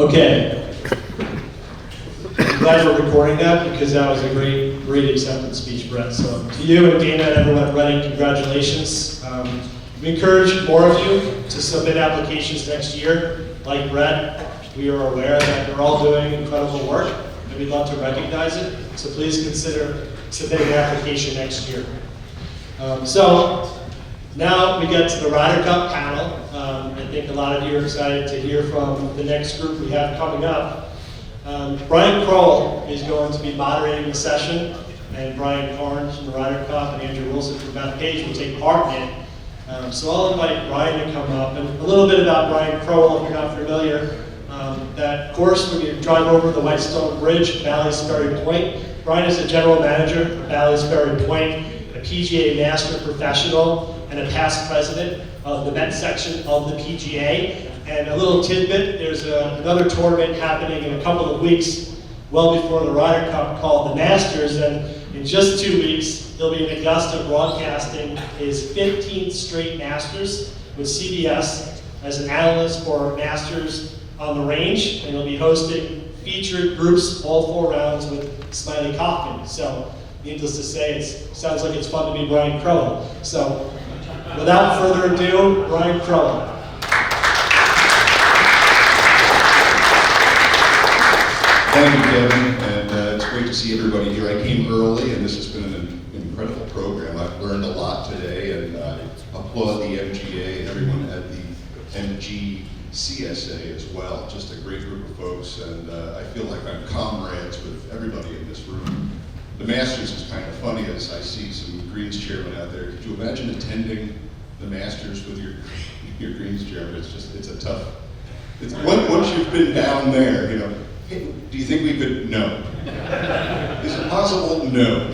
Okay. I'm glad we're recording that because that was a great acceptance speech, Brett. So to you and Dana and everyone at Reading, congratulations. We encourage more of you to submit applications next year. Like Brett, we are aware that you're all doing incredible work and we'd love to recognize it. So please consider submitting an application next year. So now we get to the Ryder Cup panel. I think a lot of you are excited to hear from the next group we have coming up. Brian Crowell is going to be moderating the session, and Brian Karns from the Ryder Cup and Andrew Wilson from Bethpage will take part in it. So I'll invite Brian to come up. And a little bit about Brian Crowell, if you're not familiar. That course, when you drive over the Whitestone Bridge, Bally's Ferry Point, Brian is the general manager of Bally's Ferry Point, a PGA Master Professional, and a past president of the men's section of the PGA. And a little tidbit, there's another tournament happening in a couple of weeks, well before the Ryder Cup, called the Masters, and in just 2 weeks, he'll be in Augusta broadcasting his 15th straight Masters with CBS as an analyst for Masters on the range, and he'll be hosting featured groups all 4 rounds with Smiley Kaufman. So, needless to say, it sounds like it's fun to be Brian Crowell. So, without further ado, Brian Crowell. Thank you, Kevin, and it's great to see everybody here. I came early, and this has been an incredible program. I've learned a lot today, and I applaud the MGA and everyone at the MGCSA as well. Just a great group of folks, and I feel like I'm comrades with everybody in this room. The Masters is kind of funny as I see some Greens chairmen out there. Could you imagine attending the Masters with your Greens chairman? It's a tough. Once you've been down there, you know. Hey, do you think we could? No. Is it possible? No.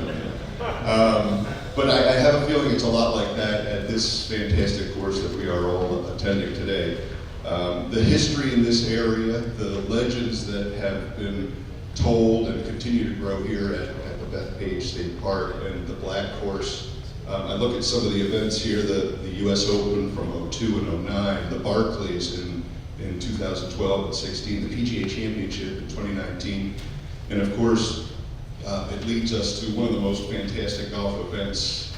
But I have a feeling it's a lot like that at this fantastic course that we are all attending today. The history in this area, the legends that have been told and continue to grow here at the Bethpage State Park and the Black Course. I look at some of the events here, the US Open from 02 and 09, the Barclays in 2012 and 16, the PGA Championship in 2019, and of course, it leads us to one of the most fantastic golf events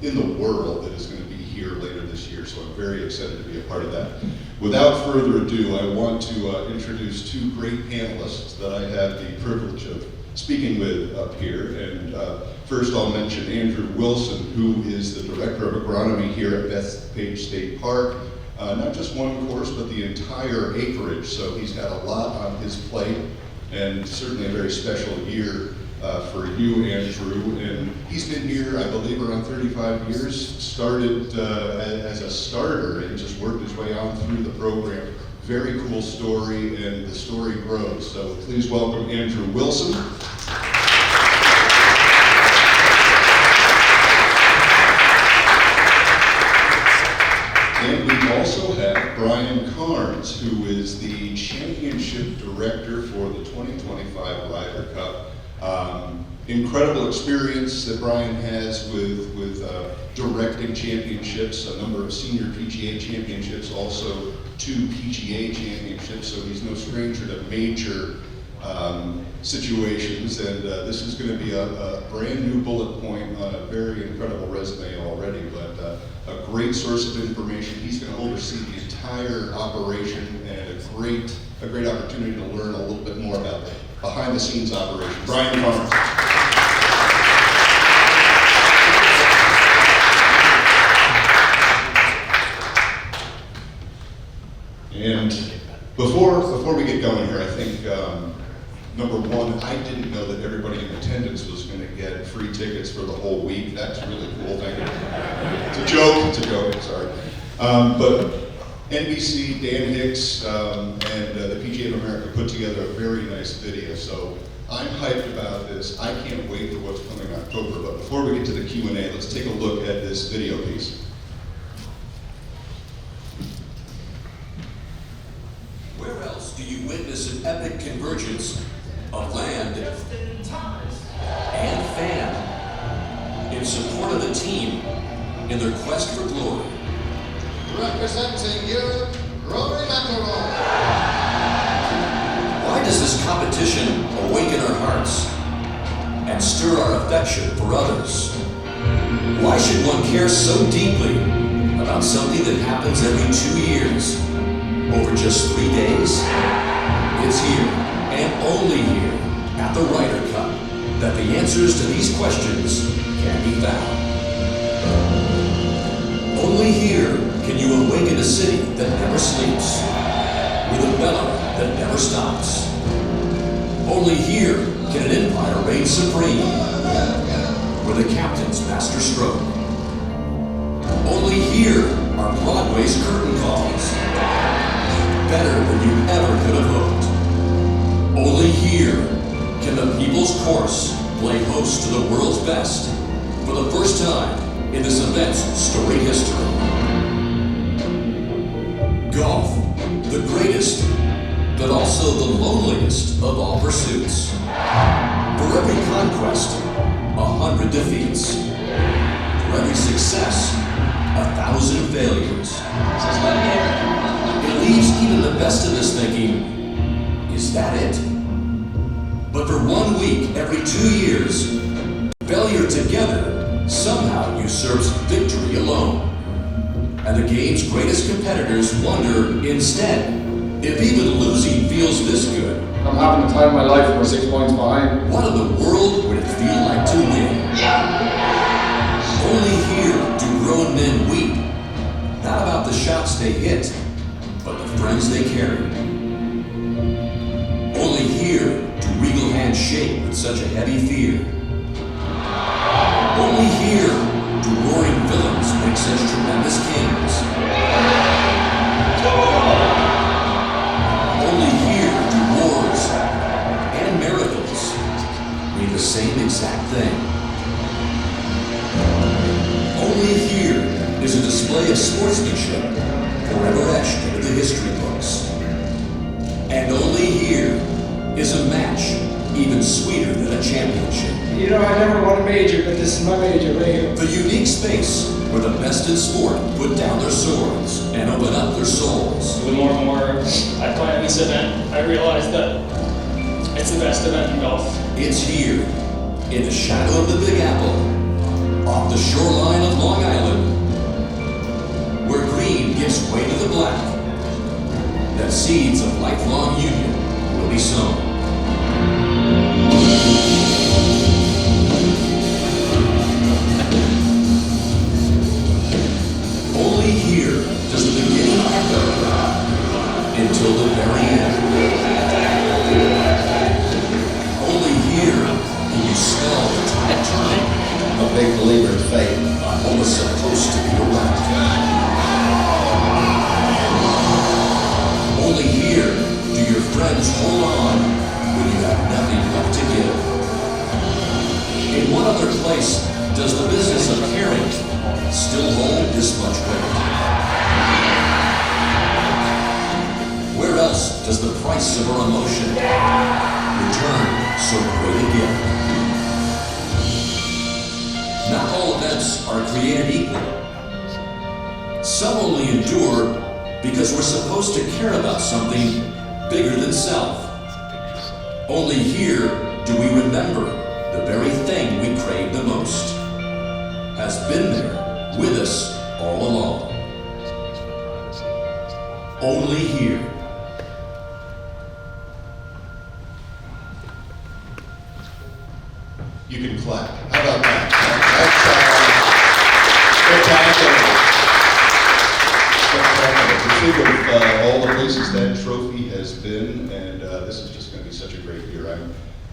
in the world that is going to be here later this year, so I'm very excited to be a part of that. Without further ado, I want to introduce 2 great panelists that I have the privilege of speaking with up here, and first I'll mention Andrew Wilson, who is the Director of Agronomy here at Bethpage State Park. Not just one course, but the entire acreage. So he's had a lot on his plate, and certainly a very special year for you, Andrew. And he's been here, I believe, around 35 years. Started as a starter and just worked his way on through the program. Very cool story, and the story grows. So please welcome Andrew Wilson. And we also have Bryan Karns, who is the championship director for the 2025 Ryder Cup. Incredible experience that Bryan has with directing championships, a number of senior PGA championships, also 2 PGA championships, so he's no stranger to major situations, and this is going to be a brand new bullet point on a very incredible resume already, but a great source of information. He's going to oversee the entire operation, and a great opportunity to learn a little bit more about the behind the scenes operation. Bryan Karns. And before we get going here, I think number one, I didn't know that everybody in attendance was going to get free tickets for the whole week. That's really cool. Thank you. It's a joke. Sorry. But NBC, Dan Hicks, and the PGA of America put together a very nice video. So I'm hyped about this. I can't wait for what's coming in October. But before we get to the Q&A, let's take a look at this video piece. Where else do you witness an epic convergence of land and fan in support of the team in their quest for glory? Representing Europe, Rory McIlroy. does this competition awaken our hearts and stir our affection for others? Why should one care so deeply about something that happens every 2 years over just 3 days? It's here, and only here, at the Ryder Cup, that the answers to these questions can be found. Only here can you awaken a city that never sleeps, with a bellow that never stops. Only here can an empire reign supreme, where the captain's master stroke. Only here are Broadway's curtain calls, better than you ever could have hoped. Only here can the People's Course play host to the world's best for the first time in this event's storied history. Golf, the greatest, but also the loneliest of all pursuits. For every conquest, 100 defeats. For every success, 1,000 failures. It leaves even the best of us thinking, is that it? But for 1 week every 2 years, failure together somehow usurps victory alone. And the game's greatest competitors wonder instead if even losing feels this good. I'm having the time of my life and we're 6 points behind. What in the world would it feel like to win? Only here do grown men weep, not about the shots they hit, but the friends they carry. Only here do regal hands shake with such a heavy fear. Only here do roaring villains make such tremendous kings. Only here do wars and miracles mean the same exact thing. Only here is a display of sportsmanship forever etched into the history books. And only here is a match even sweeter than a championship. You know, I never won a major, but this is my major right here. The unique space where the best in sport put down their swords and open up their souls. The more and more I play this event, I realize that it's the best event in golf. It's here, in the shadow of the Big Apple, off the shoreline of Long Island, where green gives way to the black, that seeds of lifelong union will be sown. Only here does the beginning echo until the very end. Only here can you smell the tide turning. A big believer in faith. What was supposed to be a wreck. Only here do your friends hold on when you have nothing left to give. In what other place does the business of caring still hold this much weight? Where else does the price of our emotion return so great a gift? Not all events are created equal. Some only endure because we're supposed to care about something bigger than self. Only here do we remember the very thing we crave the most has been there with us all along. Only here. You can clap. How about that? That's spectacular. Spectacular. To think of all the places that trophy has been, and this is just going to be such a great year.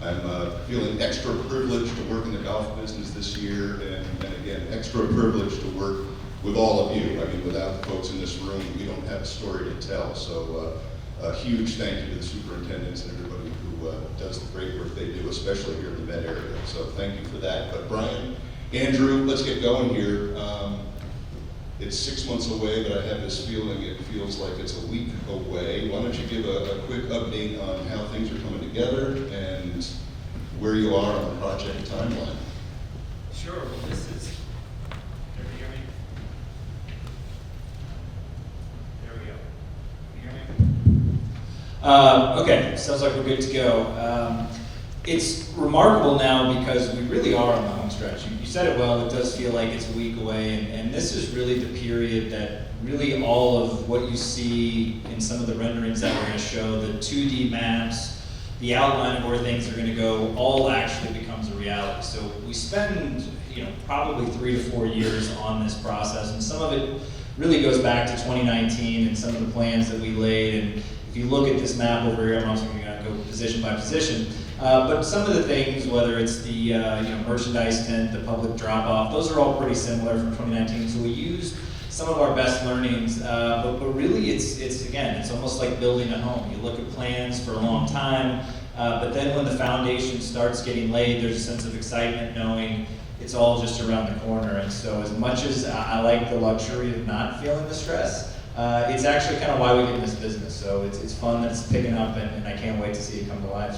I'm feeling extra privileged to work in the golf business this year, and again, extra privileged to work with all of you. I mean, without the folks in this room, we don't have a story to tell. So a huge thank you to the superintendents and everybody who does the great work they do, especially here in the Med area. So thank you for that. But Bryan, Andrew, let's get going here. It's 6 months away, but I have this feeling it feels like it's a week away. Why don't you give a quick update on how things are coming together and where you are on the project timeline? Sure, well this is, can you hear me? There we go. Can you hear me? Okay, sounds like we're good to go. It's remarkable now because we really are on the home stretch. You said it well, it does feel like it's a week away, and this is really the period that really all of what you see in some of the renderings that we're going to show, the 2D maps, the outline of where things are going to go, all actually becomes a reality. So we spend, probably 3 to 4 years on this process, and some of it really goes back to 2019 and some of the plans that we laid. And if you look at this map over here, I'm also going to go position by position. But some of the things, whether it's the merchandise tent, the public drop-off, those are all pretty similar from 2019. So we used some of our best learnings, but really it's almost like building a home. You look at plans for a long time, but then when the foundation starts getting laid, there's a sense of excitement knowing it's all just around the corner. And so as much as I like the luxury of not feeling the stress, it's actually kind of why we get in this business. So it's fun that it's picking up, and I can't wait to see it come to life.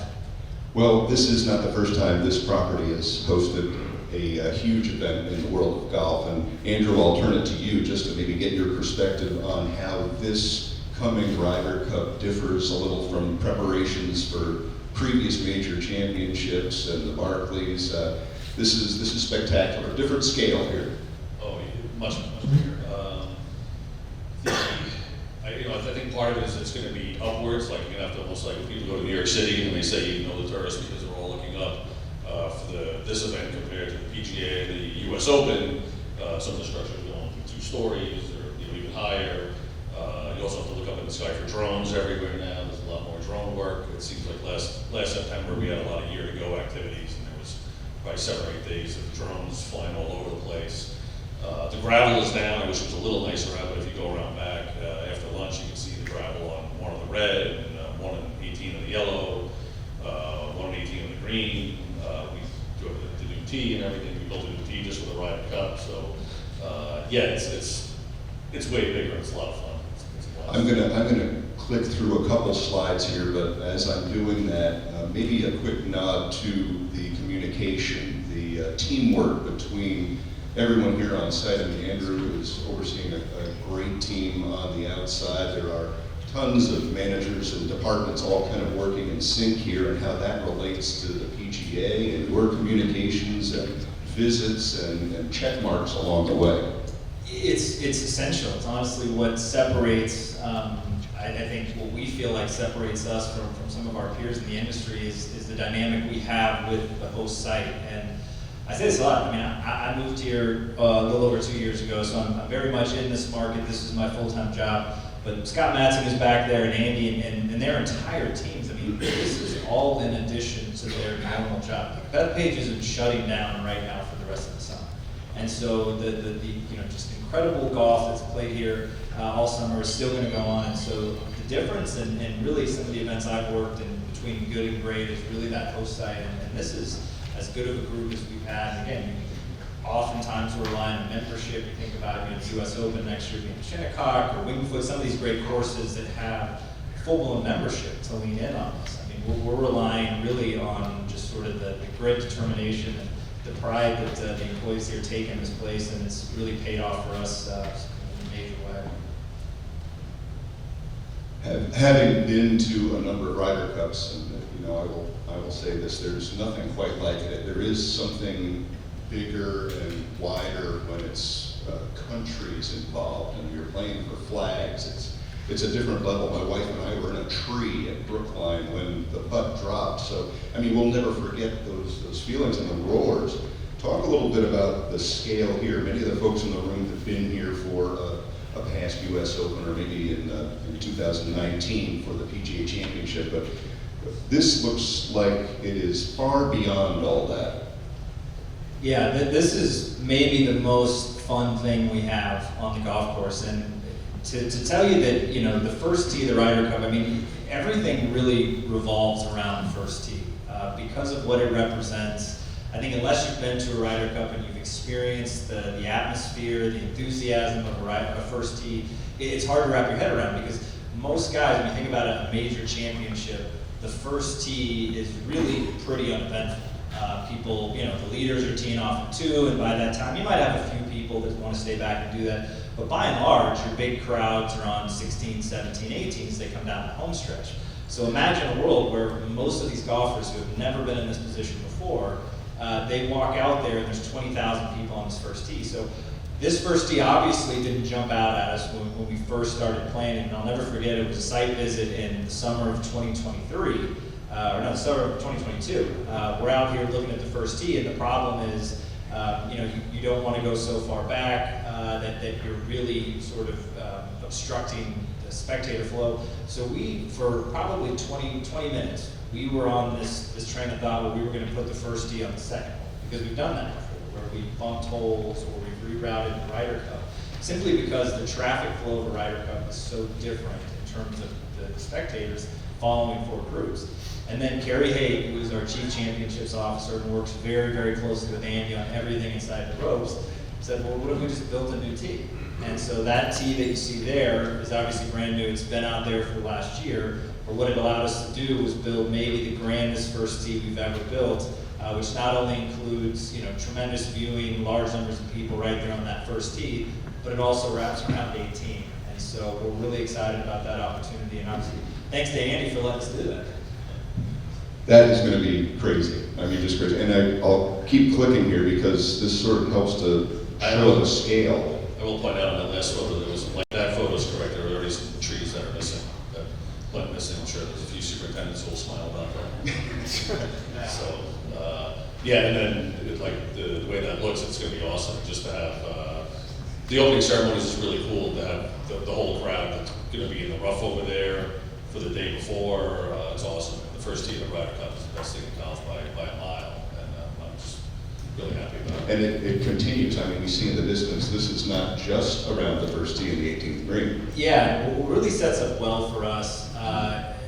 Well, this is not the first time this property has hosted a huge event in the world of golf. And Andrew, I'll turn it to you just to maybe get your perspective on how this coming Ryder Cup differs a little from preparations for previous major championships and the Barclays. This is spectacular. Different scale here. Oh, much bigger. I think part of it is it's going to be upwards. Like you're going to have to almost like when people go to New York City and they say you know the tourists because they're all looking up for this event compared to the PGA and the U.S. Open. Some of the structures are going to 2 stories or even higher. You also have to look up in the sky for drones everywhere now. There's a lot more drone work. It seems like last September we had a lot of year-to-go activities, and there was probably 7 or 8 days of drones flying all over the place. The gravel is down. I wish it was a little nicer out, but if you go around back after lunch, you can see the gravel on one of the red and one on 18 of the yellow, one on 18 of the green. We do the new tee and everything. We built a new tee just for the Ryder Cup. So it's way bigger. It's a lot of fun. It's a blast. I'm gonna click through a couple slides here, but as I'm doing that, maybe a quick nod to the communication, the teamwork between everyone here on site. I mean, Andrew is overseeing a great team on the outside. There are tons of managers and departments all kind of working in sync here, and how that relates to the PGA and your communications and visits and check marks along the way. It's essential. It's honestly what separates, I think what we feel like separates us from some of our peers in the industry is the dynamic we have with the host site. And I say this a lot. I mean, I moved here a little over 2 years ago, so I'm very much in this market. This is my full-time job. But Scott Matson is back there, and Andy, and their entire teams. I mean, this is all in addition to their normal job. Bethpage isn't shutting down right now for the rest of the summer. And so the just incredible golf that's played here all summer is still going to go on. And so the difference, and really some of the events I've worked in between good and great, is really that host site. And this is as good of a group as we've had. And again, oftentimes we're relying on membership. You think about the U.S. Open next year being Shinnecock or Wingfoot, some of these great courses that have full-blown membership to lean in on this. I mean, we're relying really on just sort of the grit, determination, and the pride that the employees here take in this place, and it's really paid off for us in a major way. Having been to a number of Ryder Cups, and I will say this: there's nothing quite like it. There is something bigger and wider when it's countries involved, and you're playing for flags. It's a different level. My wife and I were in a tree at Brookline when the putt dropped. So, I mean, we'll never forget those feelings and the roars. Talk a little bit about the scale here. Many of the folks in the room have been here for a past U.S. Open, or maybe in 2019 for the PGA Championship. But this looks like it is far beyond all that. Yeah, this is maybe the most fun thing we have on the golf course. And to tell you that, the first tee of the Ryder Cup, I mean, everything really revolves around the first tee because of what it represents. I think unless you've been to a Ryder Cup and you've experienced the atmosphere, the enthusiasm of a first tee, it's hard to wrap your head around, because most guys, when you think about a major championship, the first tee is really pretty uneventful. People, the leaders are teeing off at 2, and by that time you might have a few people that want to stay back and do that. But by and large, your big crowds are on 16, 17, 18 as they come down the home stretch. So imagine a world where most of these golfers who have never been in this position before, they walk out there and there's 20,000 people on this first tee. So this first tee obviously didn't jump out at us when we first started planning, and I'll never forget, it was a site visit in the summer of 2023, the summer of 2022. We're out here looking at the first tee, and the problem is, you don't want to go so far back that you're really sort of obstructing the spectator flow. So we, for probably 20 minutes, we were on this train of thought where we were going to put the first tee on the second hole, because we've done that before, where we bumped holes or we've rerouted the Ryder Cup, simply because the traffic flow of a Ryder Cup is so different in terms of the spectators following four groups. And then Kerry Haig, who is our Chief Championships Officer and works very, very closely with Andy on everything inside the ropes, said, well, what if we just built a new tee? And so that tee that you see there is obviously brand new. It's been out there for the last year. But what it allowed us to do was build maybe the grandest first tee we've ever built, which not only includes tremendous viewing, large numbers of people right there on that first tee, but it also wraps around 18. And so we're really excited about that opportunity. And obviously, thanks to Andy for letting us do that. That is going to be crazy. I mean, just crazy. And I'll keep clicking here because this sort of helps to show the scale. I will point out in that last photo, there was, like, that photo's correct, there are already some trees that are missing, that went missing. I'm sure there's a few superintendents who will smile about that. So, and then, like, the way that looks, it's gonna be awesome, just to have, the opening ceremonies is really cool, to have the whole crowd that's gonna be in the rough over there for the day before. It's awesome. The first tee of the Ryder Cup is the best thing in golf by a mile, and I'm just really happy about it. And it continues. I mean, we see in the distance, this is not just around the first tee in the 18th green. Yeah, what really sets up well for us,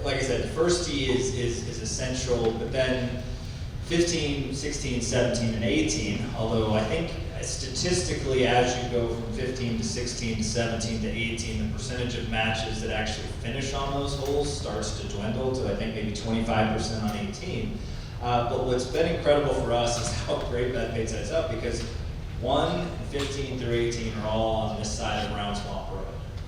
like I said, the first tee is essential, but then 15, 16, 17, and 18, although I think statistically as you go from 15 to 16 to 17 to 18, the percentage of matches that actually finish on those holes starts to dwindle to I think maybe 25% on 18. But what's been incredible for us is how great Bethpage sets up, because 1, 15 through 18 are all on this side of Brown Swamp Road.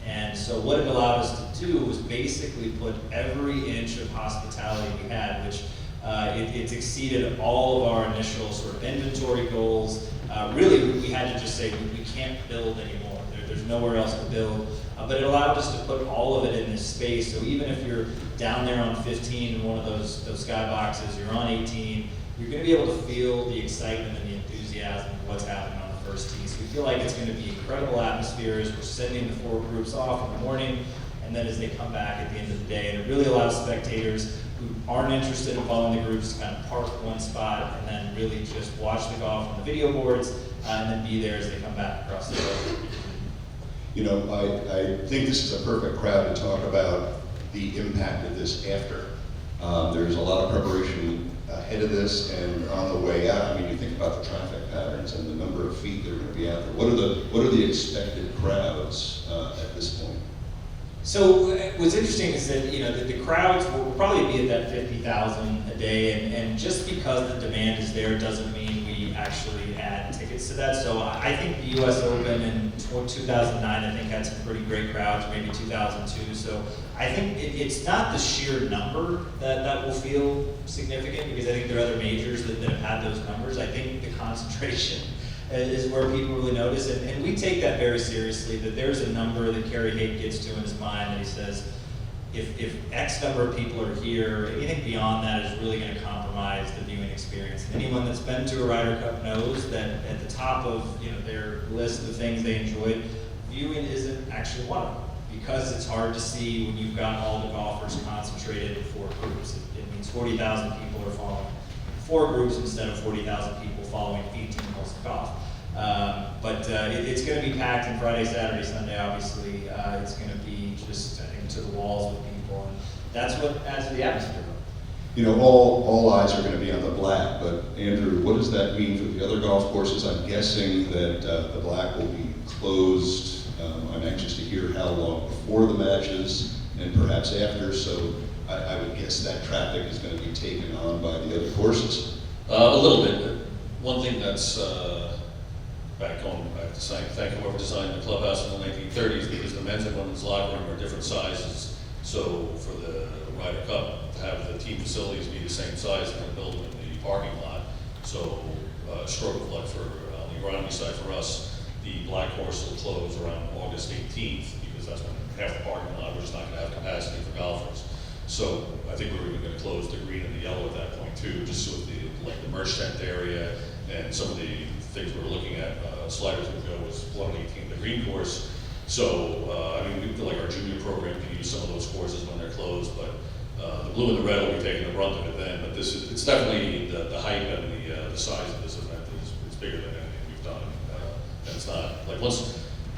And so what it allowed us to do was basically put every inch of hospitality we had, which it's exceeded all of our initial sort of inventory goals. Really, we had to just say we can't build anymore. There's nowhere else to build. But it allowed us to put all of it in this space. So even if you're down there on 15 in one of those skyboxes, you're on 18, you're going to be able to feel the excitement and the enthusiasm of what's happening on the first tee. So we feel like it's going to be incredible atmosphere as we're sending the four groups off in the morning, and then as they come back at the end of the day. And it really allows spectators who aren't interested in following the groups to kind of park one spot and then really just watch the golf on the video boards and then be there as they come back across the road. I think this is a perfect crowd to talk about the impact of this after. There's a lot of preparation ahead of this and on the way out. I mean, you think about the traffic patterns and the number of feet that are going to be out there. What are the expected crowds at this point? So what's interesting is that the crowds will probably be at that 50,000 a day, and just because the demand is there doesn't mean we actually add tickets to that. So I think the U.S. Open in 2009, I think had some pretty great crowds, maybe 2002. So I think it's not the sheer number that will feel significant, because I think there are other majors that have had those numbers. I think the concentration is where people really notice it. And we take that very seriously, that there's a number that Kerry Haig gets to in his mind, and he says, if X number of people are here, anything beyond that is really going to compromise the viewing experience. And anyone that's been to a Ryder Cup knows that at the top of their list of things they enjoyed, viewing isn't actually one of them, because it's hard to see when you've got all the golfers concentrated in four groups. It means 40,000 people are following four groups instead of 40,000 people following 18 holes of golf. But it's going to be packed on Friday, Saturday, Sunday, obviously. It's going to be just, I think, to the walls with people. And that's what adds to the atmosphere. All eyes are going to be on the black, but Andrew, what does that mean for the other golf courses? I'm guessing that the black will be closed. I'm anxious to hear how long before the matches and perhaps after, so I would guess that traffic is going to be taken on by the other courses. A little bit. One thing that's back to thank whoever designed the clubhouse in the 1930s, because the men's and women's locker room are different sizes. So for the Ryder Cup, to have the team facilities be the same size as the building in the parking lot. So, stroke of luck for the agronomy side for us, the Black Horse will close around August 18th, because that's when half the parking lot, we're just not gonna have capacity for golfers. So I think we're even gonna close the green and the yellow at that point too, just so the merch tent area and some of the things we were looking at, sliders would go was 118, the green course. So, I mean, we feel like our junior program can use some of those courses when they're closed, but the blue and the red will be taking the brunt of it then. But it's definitely the height and the size of this event is bigger than anything we've done. And it's not, like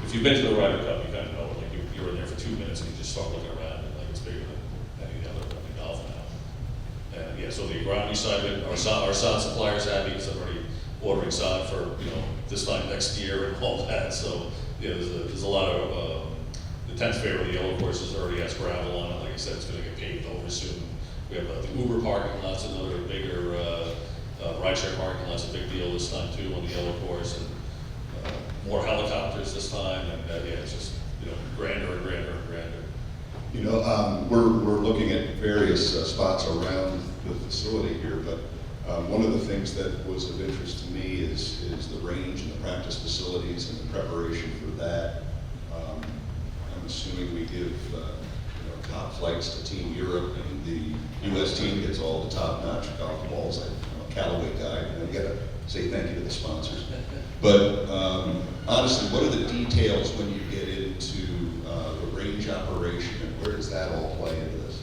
if you've been to the Ryder Cup, you kind of know, like you're in there for 2 minutes and you just start looking around and like it's bigger than any of the other golf now. And yeah, so the agronomy side of it, our sod supplier's happy because I'm already ordering sod for, this time next year and all that. So yeah, there's a lot of, the 10th fair with the yellow courses already has gravel on it. Like I said, it's gonna get paved over soon. We have the Uber parking lot's another bigger, rideshare parking lot's a big deal this time too on the yellow course, and more helicopters this time, and yeah, it's just, grander and grander and grander. We're looking at various spots around the facility here, but one of the things that was of interest to me is the range and the practice facilities and the preparation for that. I'm assuming we give top flights to Team Europe, and the U.S. team gets all the top-notch golf balls. I'm a Callaway guy, and I gotta say thank you to the sponsors. But honestly, what are the details when you get into the range operation, and where does that all play into this?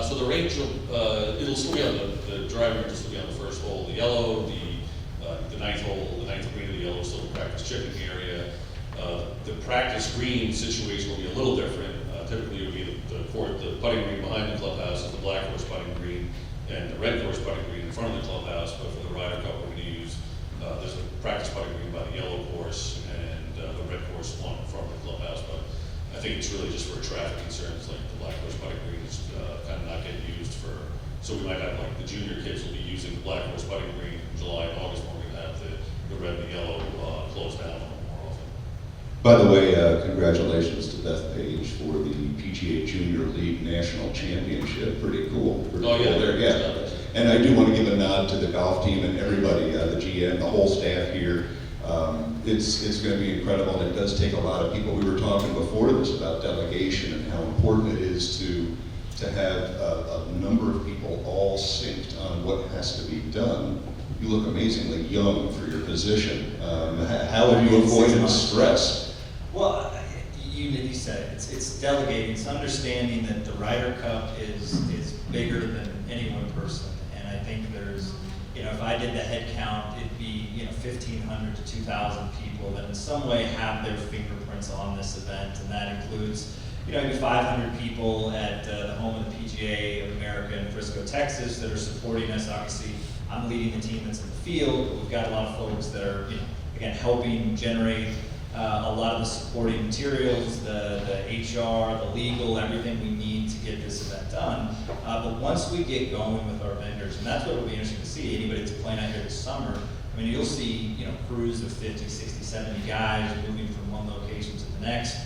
So the range it'll still be on the driving range will still be on the first hole. The yellow, the ninth hole, the ninth green of the yellow is still the practice chipping area. The practice green situation will be a little different. Typically, it would be the putting green behind the clubhouse is the black course putting green, and the red course putting green in front of the clubhouse. But for the Ryder Cup, we're going to use there's a practice putting green by the yellow course and the red course one in front of the clubhouse. But I think it's really just for traffic concerns, like the black course putting green is kind of not getting used for. So we might have like the junior kids will be using the black course putting green in July and August. When we're going to have the red and the yellow closed down more often. By the way, congratulations to Bethpage for the PGA Junior League National Championship. Pretty cool. Pretty cool there. Yeah. And I do want to give a nod to the golf team and everybody, the GM, the whole staff here. It's going to be incredible, and it does take a lot of people. We were talking before this about delegation and how important it is to have a number of people all synced on what has to be done. You look amazingly young for your position. How have you avoided stress? Well, you said it. It's delegating. It's understanding that the Ryder Cup is bigger than any one person. And I think there's, if I did the head count, it'd be 1,500 to 2,000 people that in some way have their fingerprints on this event, and that includes maybe 500 people at the home of the PGA of America in Frisco, Texas, that are supporting us. Obviously, I'm leading the team that's in the field, but we've got a lot of folks that are, again, helping generate a lot of the supporting materials, the HR, the legal, everything we need to get this event done. But once we get going with our vendors, and that's what will be interesting to see, anybody that's playing out here this summer, I mean, you'll see crews of 50, 60, 70 guys moving from one location to the next,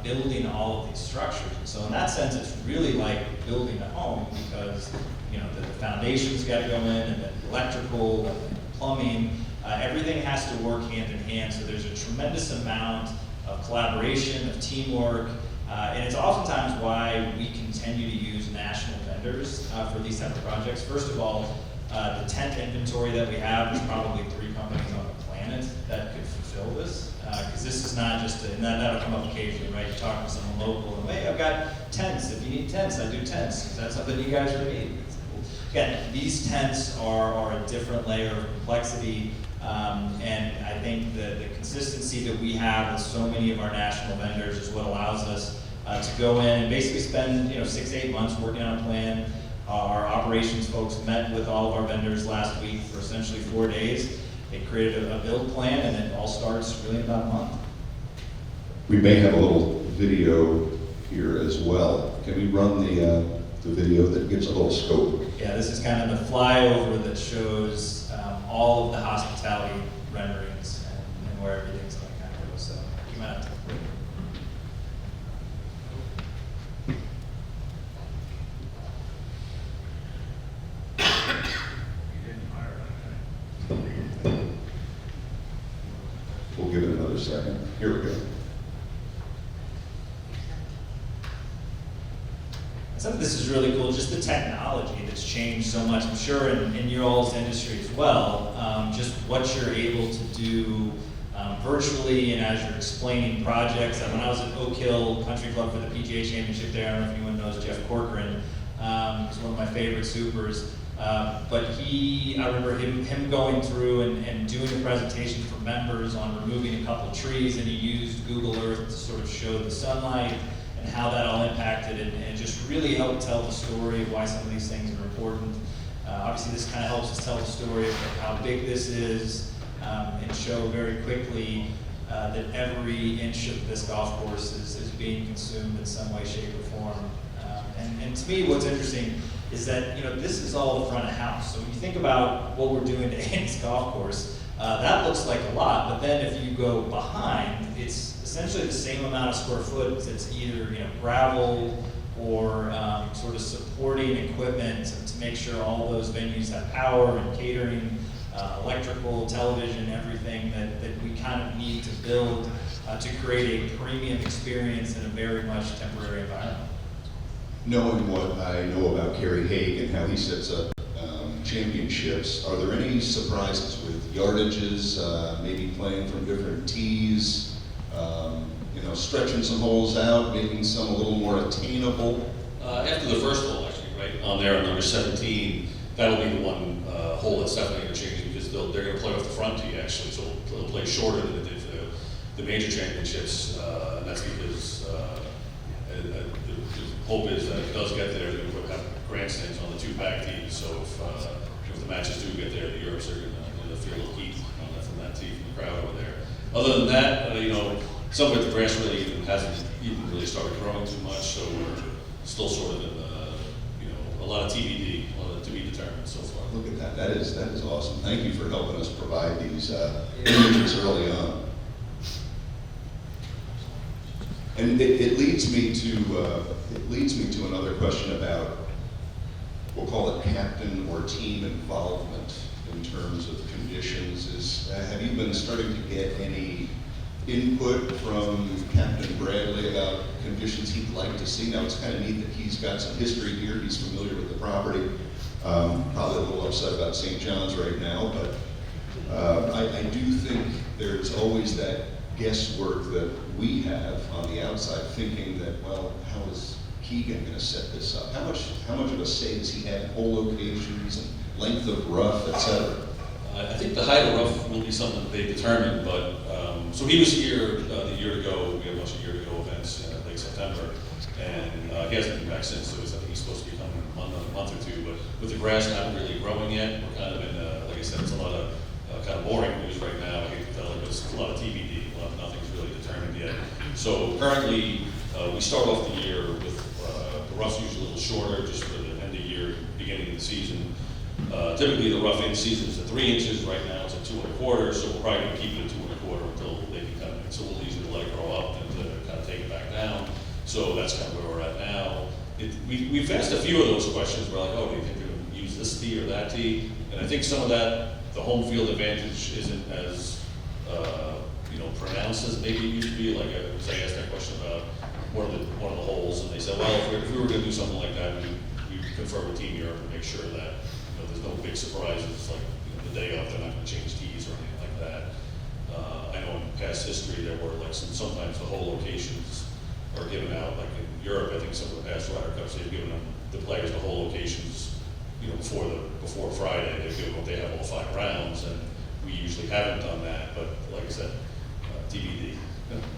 building all of these structures. And so in that sense, it's really like building a home, because the foundation's got to go in, and then electrical, and plumbing, everything has to work hand in hand. So there's a tremendous amount of collaboration, of teamwork, and it's oftentimes why we continue to use national vendors for these type of projects. First of all, the tent inventory that we have, there's probably 3 companies on the planet that could fulfill this. Because this is not just, and that'll come up occasionally, right? You talk to someone local, and hey, I've got tents. If you need tents, I do tents. Is that something you guys really need? Again, these tents are a different layer of complexity, and I think the consistency that we have with so many of our national vendors is what allows us to go in and basically spend 6 to 8 months working on a plan. Our operations folks met with all of our vendors last week for essentially 4 days. They created a build plan, and it all starts really in about a month. We may have a little video here as well. Can we run the video that gives a little scope? Yeah, this is kind of the flyover that shows all of the hospitality renderings and where everything's going to kind of go. So you might have to. a second. Here we go. Some of this is really cool, just the technology that's changed so much. I'm sure in your all's industry as well, just what you're able to do virtually and as you're explaining projects. When I was at Oak Hill Country Club for the PGA Championship there, I don't know if anyone knows Jeff Corcoran. He's one of my favorite supers. But I remember him going through and doing a presentation for members on removing a couple trees, and he used Google Earth to sort of show the sunlight and how that all impacted and just really helped tell the story of why some of these things are important. Obviously, this kind of helps us tell the story of how big this is and show very quickly that every inch of this golf course is being consumed in some way, shape, or form. And to me, what's interesting is that this is all the front of house. So when you think about what we're doing to Andy's golf course, that looks like a lot. But then if you go behind, it's essentially the same amount of square foot. It's either gravel or sort of supporting equipment to make sure all those venues have power and catering, electrical, television, everything that we kind of need to build to create a premium experience in a very much temporary environment. Knowing what I know about Kerry Haig and how he sets up championships, are there any surprises with yardages, maybe playing from different tees, stretching some holes out, making some a little more attainable? After the first hole, actually, right on there on number 17, that'll be the one hole that's definitely going to change because they're going to play off the front tee actually, so they'll play shorter than they did for the major championships, and that's because the hope is that if it does get there, they're going to have grandstands on the two back tees, so if the matches do get there, the Europes are going to feel a little heat from that tee, from the crowd over there. Other than that, some of it, the grass really hasn't even really started growing too much, so we're still sort of in a lot of TBD, a lot of to be determined so far. Look at that. That is awesome. Thank you for helping us provide these images early on. And it leads me to another question about, we'll call it captain or team involvement in terms of conditions. Have you been starting to get any input from Captain Bradley about conditions he'd like to see? Now, it's kind of neat that he's got some history here. He's familiar with the property. Probably a little upset about St. John's right now, but I do think there's always that guesswork that we have on the outside, thinking that, well, how is Keegan going to set this up? How much of a say does he have in hole locations and length of rough, etc.? I think the height of rough will be something that they determine, but so he was here the year ago. We had a bunch of year ago events in late September, and he hasn't been back since. So I think he's supposed to be coming in a month or two. But with the grass not really growing yet, we're kind of in, like I said, it's a lot of kind of boring news right now. I hate to tell you, but it's a lot of TBD. Nothing's really determined yet. So currently, we start off the year with the rough's usually a little shorter, just for the end of the year, beginning of the season. Typically, the rough end season is at 3 inches. Right now, it's at 2 1/4. So we're probably going to keep it at 2 1/4 until they can kind of. So we'll usually let it grow up and to kind of take it back down. So that's kind of where we're at now. We've asked a few of those questions. We're like, oh, do you think they're going to use this tee or that tee? And I think some of that, the home field advantage isn't as pronounced as maybe it used to be. Like I asked that question about one of the holes, and they said, well, if we were going to do something like that, we would confer with Team Europe and make sure that there's no big surprises. Like the day of, they're not going to change tees or anything like that. I know in past history there were like sometimes the hole locations are given out. Like in Europe, I think some of the past Ryder Cups they've given them the players the hole locations. Before Friday, they've given what they have all 5 rounds, and we usually haven't done that. But like I said. TBD.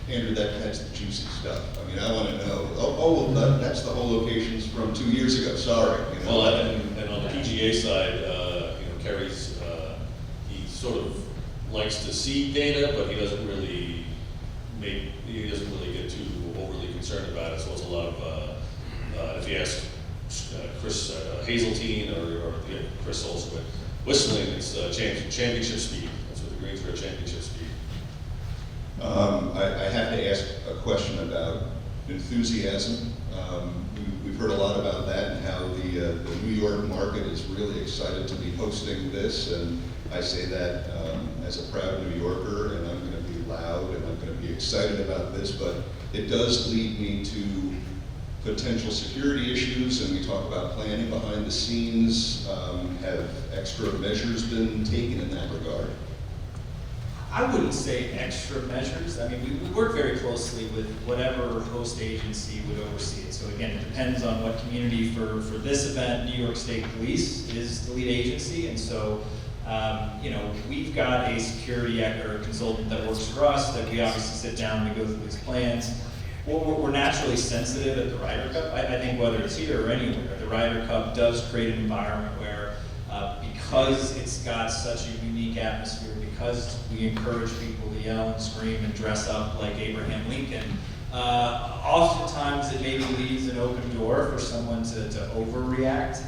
Andrew, that's the juicy stuff. I mean, I want to know. That's the whole locations from 2 years ago. Sorry. Well, and on the PGA side, Kerry's he sort of likes to see data, but he doesn't really get too overly concerned about it. So it's a lot of if you ask Chris Hazeltine or Chris also, but whistling, it's championship speed. That's what the greens are, championship speed. I have to ask a question about enthusiasm. We've heard a lot about that and how the New York market is really excited to be hosting this, and I say that as a proud New Yorker, and I'm going to be loud, and I'm going to be excited about this, but it does lead me to potential security issues, and we talk about planning behind the scenes. Have extra measures been taken in that regard? I wouldn't say extra measures. I mean, we work very closely with whatever host agency would oversee it. So again, it depends on what community. For this event, New York State Police is the lead agency, and so we've got a security or consultant that works for us that we obviously sit down and we go through these plans. We're naturally sensitive at the Ryder Cup. I think whether it's here or anywhere, the Ryder Cup does create an environment where, because it's got such a unique atmosphere, because we encourage people to yell and scream and dress up like Abraham Lincoln, oftentimes it maybe leaves an open door for someone to overreact.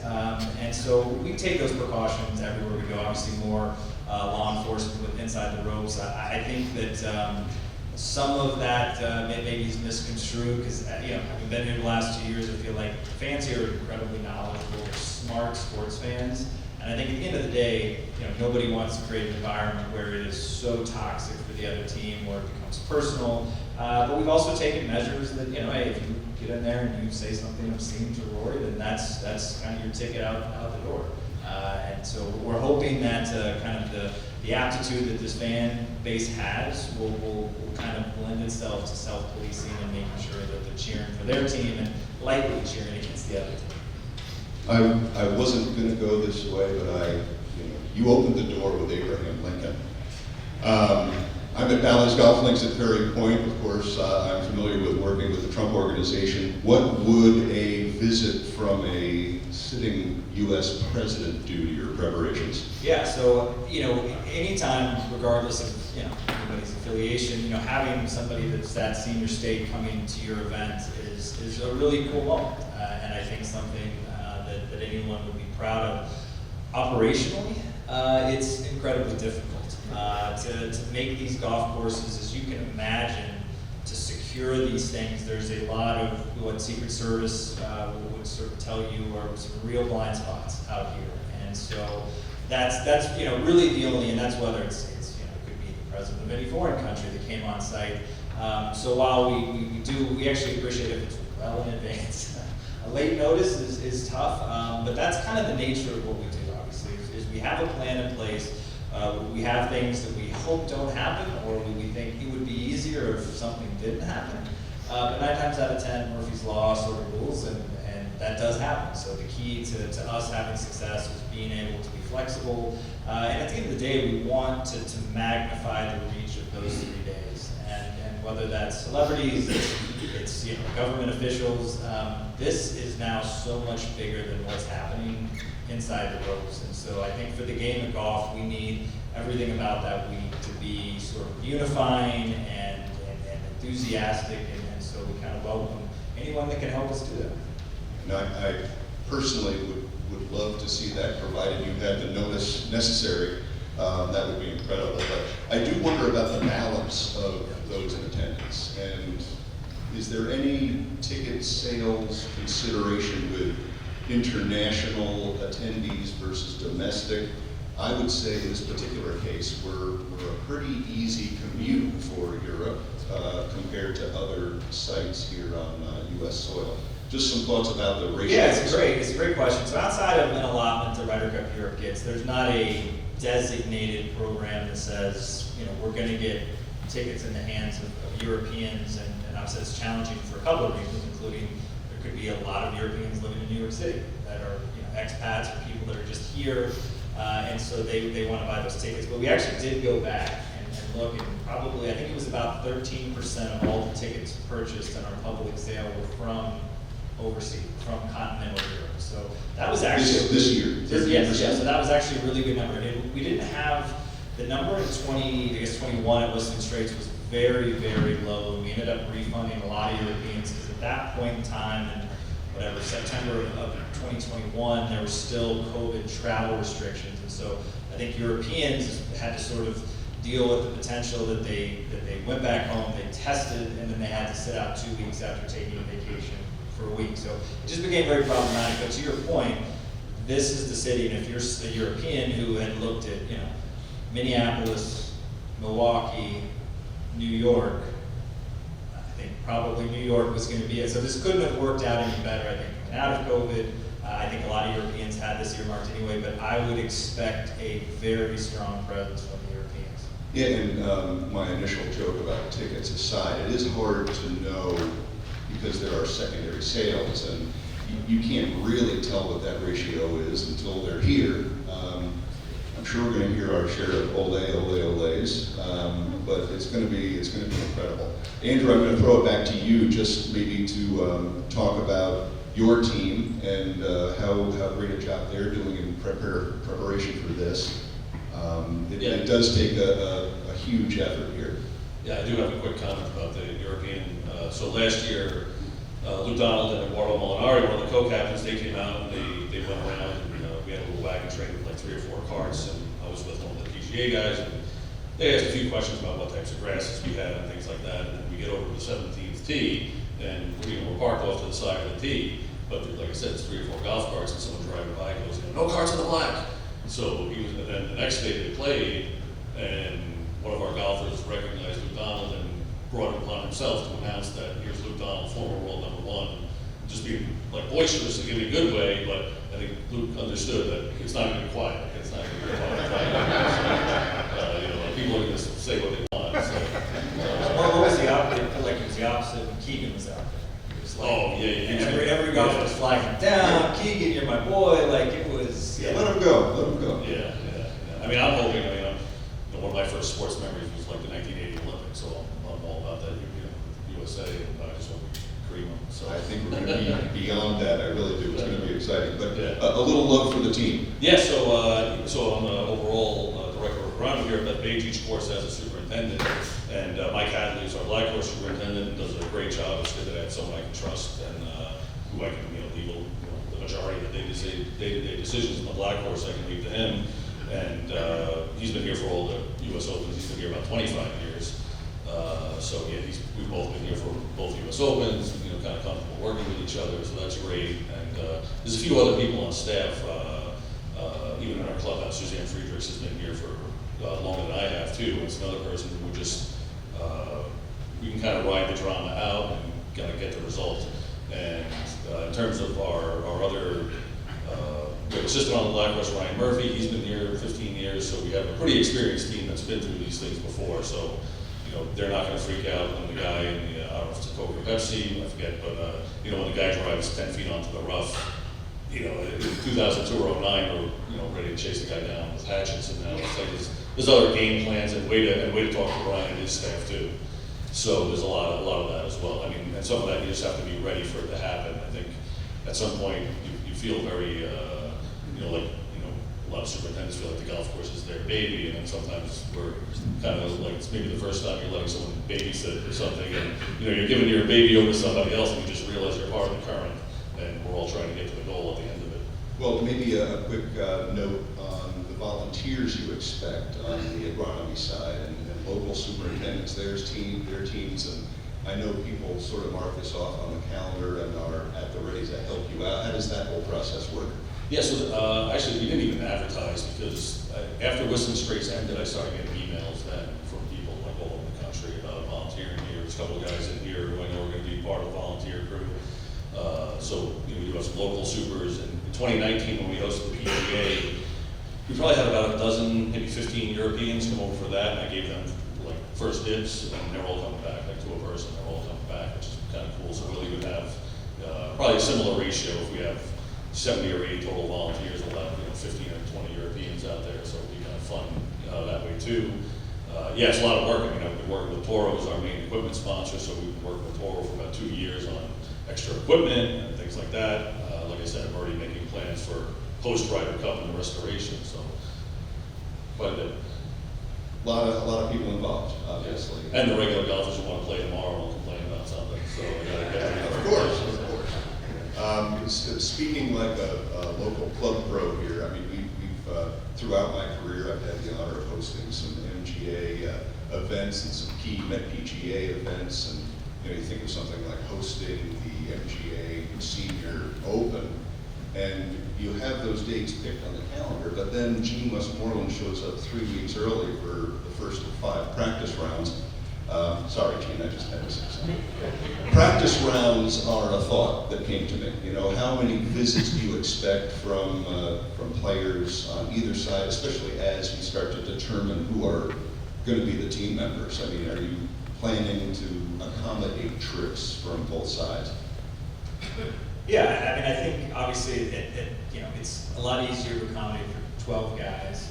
And so we take those precautions everywhere we go. Obviously more law enforcement with inside the ropes. I think that some of that maybe is misconstrued because having been here the last 2 years, I feel like fans here are incredibly knowledgeable, smart sports fans. And I think at the end of the day, nobody wants to create an environment where it is so toxic for the other team or it becomes personal. But we've also taken measures that, hey, if you get in there and you say something obscene to Rory, then that's kind of your ticket out the door. And so we're hoping that kind of the aptitude that this fan base has will kind of blend itself to self-policing and making sure that they're cheering for their team and lightly cheering against the other team. I wasn't going to go this way, but you opened the door with Abraham Lincoln. I'm at Bally's Golf Links at Ferry Point. Of course, I'm familiar with working with the Trump Organization. What would a visit from a sitting U.S. president do to your preparations? Yeah, so, anytime, regardless of, anybody's affiliation, having somebody that's that senior state coming to your event is a really cool moment. And I think something that anyone would be proud of. Operationally, it's incredibly difficult to make these golf courses, as you can imagine, to secure these things. There's a lot of what Secret Service would sort of tell you are some real blind spots out here, and so that's really the only, and that's whether it's it could be the president of any foreign country that came on site. So while we actually appreciate if it's well in advance. A late notice is tough, but that's kind of the nature of what we do, obviously, is we have a plan in place. We have things that we hope don't happen, or we think it would be easier if something didn't happen. But 9 times out of 10, Murphy's Law sort of rules, and that does happen. So the key to us having success is being able to be flexible. And at the end of the day, we want to magnify the reach of those 3 days. And whether that's celebrities, it's government officials, this is now so much bigger than what's happening inside the ropes. And so I think for the game of golf, we need everything about that week to be sort of unifying and enthusiastic, and so we kind of welcome anyone that can help us do that. And I personally would love to see that, provided you had the notice necessary. That would be incredible. But I do wonder about the balance of those in attendance. And is there any ticket sales consideration with international attendees versus domestic? I would say in this particular case, we're a pretty easy commute for Europe compared to other sites here on U.S. soil. Just some thoughts about the ratio. Yeah, it's a great question. So outside of an allotment that Ryder Cup Europe gets, there's not a designated program that says, we're going to get tickets in the hands of Europeans, and obviously it's challenging for a couple of reasons, including there could be a lot of Europeans living in New York City that are expats or people that are just here, and so they want to buy those tickets. But we actually did go back and look, and probably, I think it was about 13% of all the tickets purchased in our public sale were from overseas, from continental Europe. So that was actually this year. Yes, so that was actually a really good number. And we didn't have the number in 21 at Listing Straits was very, very low. We ended up refunding a lot of Europeans because at that point in time, in September of 2021, there were still COVID travel restrictions, and so I think Europeans had to sort of deal with the potential that they went back home, they tested, and then they had to sit out 2 weeks after taking a vacation for a week. So it just became very problematic. But to your point, this is the city, and if you're a European who had looked at Minneapolis, Milwaukee, New York, I think probably New York was going to be it. So this couldn't have worked out any better, I think, coming out of COVID. I think a lot of Europeans had this earmarked anyway, but I would expect a very strong presence from the Europeans. Yeah, and my initial joke about tickets aside, it is hard to know because there are secondary sales, and you can't really tell what that ratio is until they're here. I'm sure we're going to hear our share of ole, ole, oles, but it's going to be incredible. Andrew, I'm going to throw it back to you, just maybe to talk about your team and how great a job they're doing in preparation for this. It does take a huge effort here. Yeah, I do have a quick comment about the European. So last year, Luke Donald and Eduardo Molinari, one of the co-captains, they came out and they went around and we had a little wagon train with like 3 or 4 carts, and I was with one of the PGA guys, and they asked a few questions about what types of grasses we had and things like that, and then we get over to the 17th tee, and we're parked off to the side of the tee, but like I said, it's 3 or 4 golf carts, and someone driving by goes, no carts in the black. So and then the next day they played, and one of our golfers recognized Luke Donald and brought it upon himself to announce that here's Luke Donald, former world #1, just being like boisterous in a good way, but I think Luke understood that it's not going to be quiet. It's not going to be quiet. People are going to say what they want. So, What was the opposite? I feel like it was the opposite when Keegan was out there. It was like, every golfer was flagging down. Keegan, you're my boy. Like it was. Yeah, let him go. Yeah. I mean, I'm hoping. One of my first sports memories was like the 1980 Olympics, so I'm all about that. USA, I just want to cream them. So I think we're going to be beyond that. I really do. It's going to be exciting. But a little love for the team. Yeah. So I'm the overall director of Agronomy here at Bethpage. Each course has a superintendent, and Mike Hadley is our black course superintendent and does a great job. It's good that I have someone I can trust and who I can leave the majority of the day-to-day decisions in the black course I can leave to him. And he's been here for all the U.S. Opens. He's been here about 25 years. So yeah, we've both been here for both U.S. Opens. Kind of comfortable working with each other, so that's great. And there's a few other people on staff, even in our clubhouse. Suzanne Friedrichs has been here for longer than I have too. It's another person who just we can kind of ride the drama out and kind of get the result. And in terms of our other. We have assistant on the black course, Ryan Murphy. He's been here 15 years, so we have a pretty experienced team that's been through these things before. So, they're not going to freak out when the guy in the, I don't know if it's a Coke or Pepsi, I forget, but when the guy drives 10 feet onto the rough, in 2002 or 09, we're ready to chase the guy down with hatchets, and now it's like there's other game plans and way to talk to Bryan and his staff too. So there's a lot of that as well. I mean, and some of that you just have to be ready for it to happen. I think at some point you feel very. A lot of superintendents feel like the golf course is their baby, and then sometimes we're kind of like it's maybe the first time you're letting someone babysit or something, and you're giving your baby over to somebody else, and you just realize you're part of the current, and we're all trying to get to the goal at the end of it. Well, maybe a quick note on the volunteers you expect on the agronomy side, and local superintendents, their teams, and I know people sort of mark this off on the calendar and are at the ready to help you out. How does that whole process work? Yeah, so actually we didn't even advertise because after Whistling Straits ended, I started getting emails then from people like all over the country about volunteering here. There's a couple of guys in here who I know are going to be part of the volunteer crew. So we do have some local supers. And in 2019, when we hosted the PGA, we probably had about a dozen, maybe 15 Europeans come over for that. And I gave them like first dibs, and they're all coming back, like to a person. They're all coming back, which is kind of cool. So we'll even have probably a similar ratio if we have 70 or 80 total volunteers. We'll have 15 or 20 Europeans out there, so it'll be kind of fun that way too. Yeah, it's a lot of work. I mean, I've been working with Toro as our main equipment sponsor, so we've been working with Toro for about 2 years on extra equipment and things like that. Like I said, I'm already making plans for post-Ryder Cup and the restoration, so quite a bit. A lot of people involved, obviously. And the regular golfers who want to play tomorrow will complain about something, so I gotta get ready. Of course. Speaking like a local club pro here, I mean, we've throughout my career, I've had the honor of hosting some MGA events and some key PGA events, and you think of something like hosting the MGA Senior Open, and you have those dates picked on the calendar, but then Gene Westmoreland shows up 3 weeks early for the first of 5 practice rounds, Sorry, Gene, I just had to say something. Practice rounds are a thought that came to me. You know, how many visits do you expect from players on either side, especially as you start to determine who are going to be the team members? I mean, are you planning to accommodate trips from both sides? Yeah, I mean, I think obviously it's a lot easier to accommodate for 12 guys.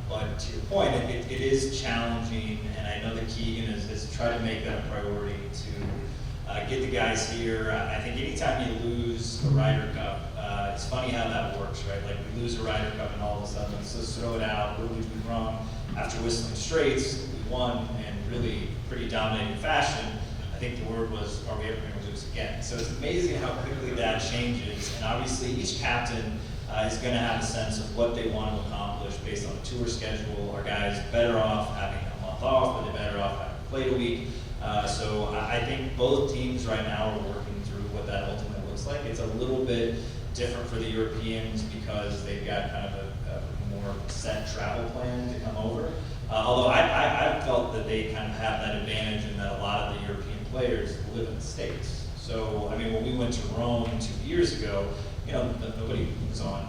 But to your point, it is challenging, and I know that Keegan has tried to make that a priority to get the guys here. I think anytime you lose a Ryder Cup, it's funny how that works, right? Like we lose a Ryder Cup and all of a sudden, let's throw it out, what did we do wrong? After Whistling Straits, we won in really pretty dominating fashion. I think the word was, are we ever going to lose again? So it's amazing how quickly that changes, and obviously each captain is going to have a sense of what they want to accomplish based on the tour schedule. Are guys better off having a month off? Are they better off having played a week? So I think both teams right now are working through what that ultimately looks like. It's a little bit different for the Europeans because they've got kind of a more set travel plan to come over. Although I felt that they kind of have that advantage in that a lot of the European players live in the States. So, I mean, when we went to Rome 2 years ago, nobody was on,